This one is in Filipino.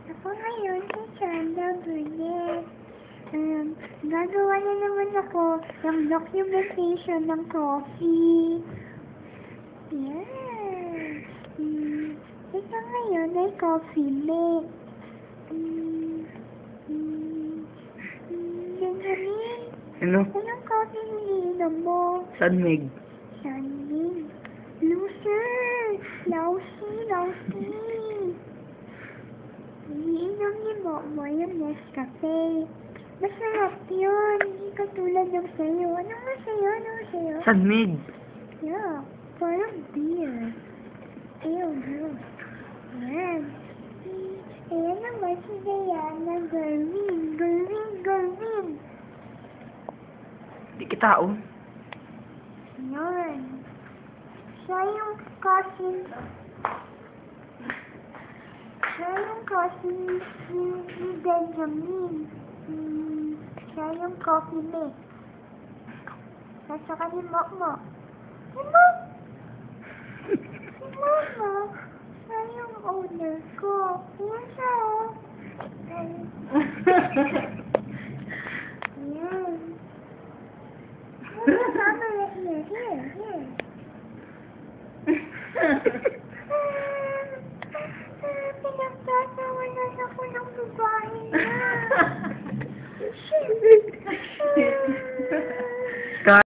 Ako ngayon si Chanda Burnett. Gagawa na naman ako ng documentation ng coffee. Yan. Ito ngayon ay coffee mate. Benjamin, Ano? anong coffee niliinom mo? Sanmig. Sunny. Loser! Lousy! Iniinom ni Momo yung Nescafe. Masarap yun. Hindi katulad ng sayo. Anong masaya? Sanmig. Yeah, parang beer. Ew, gross. Yan. Ayan naman si Diana Garvin. Di kitao. Yan. Siya yung cousin ni Benjamin. Siya yung coffee mate. At saka ni Mokmo. Si Mama, siya yung owner ko. Yan siya, oh.